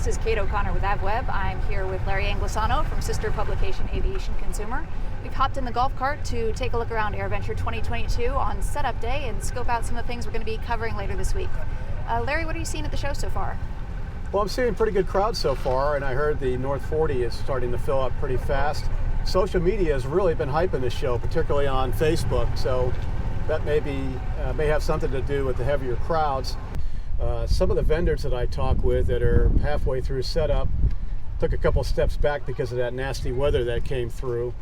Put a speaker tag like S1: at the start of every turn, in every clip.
S1: This is Kate O'Connor with AVweb. I'm here with Larry Anglisano from sister publication Aviation Consumer. We've hopped in the golf cart to take a look around AirVenture 2022 on setup day and scope out some of the things we're going to be covering later this week. Larry, what are you seeing at the show so far?
S2: Well, I'm seeing a pretty good crowd so far, and I heard the North 40 is starting to fill up pretty fast. Social media has really been hyping this show, particularly on Facebook, so that may have something to do with the heavier crowds. Some of the vendors that I talk with that are halfway through setup took a couple steps back because of that nasty weather that came through.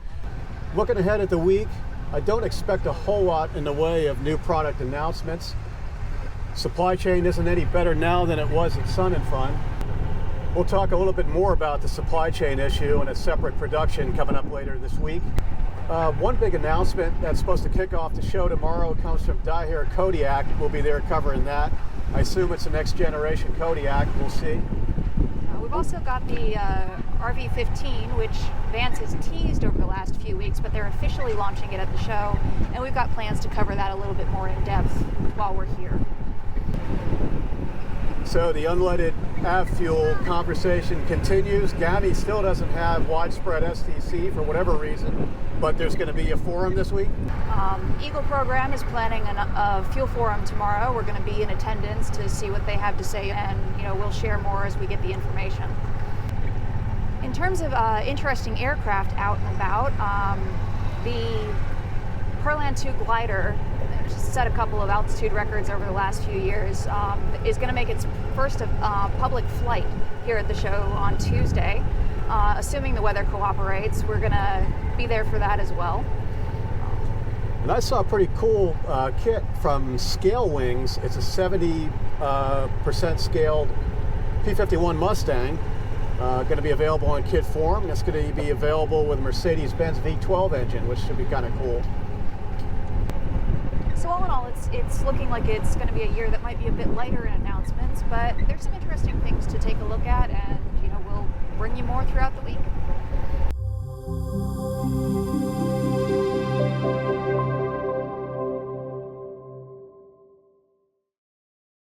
S2: Looking ahead at the week, I don't expect a whole lot in the way of new product announcements. Supply chain isn't any better now than it was at Sun & Fun. We'll talk a little bit more about the supply chain issue and a separate production coming up later this week. One big announcement that's supposed to kick off the show tomorrow comes from Daher Kodiak. We'll be there covering that. I assume it's the next generation Kodiak. We'll see.
S1: We've also got the RV15, which Vance has teased over the last few weeks, but they're officially launching it at the show, and we've got plans to cover that a little bit more in depth while we're here.
S2: So the unleaded AvFuel conversation continues. Gavi still doesn't have widespread STC for whatever reason, but there's going to be a forum this week.
S1: Eagle Program is planning a fuel forum tomorrow. We're going to be in attendance to see what they have to say, and we'll share more as we get the information. In terms of interesting aircraft out and about, the Perlan 2 glider, which has set a couple of altitude records over the last few years, is going to make its first public flight here at the show on Tuesday. Assuming the weather cooperates, we're going to be there for that as well.
S2: And I saw a pretty cool kit from Scale Wings. It's a 70% scaled P-51 Mustang. Going to be available in kit form, and it's going to be available with a Mercedes-Benz V12 engine, which should be kind of cool.
S1: So all in all, it's looking like it's going to be a year that might be a bit lighter in announcements, but there's some interesting things to take a look at, and we'll bring you more throughout the week.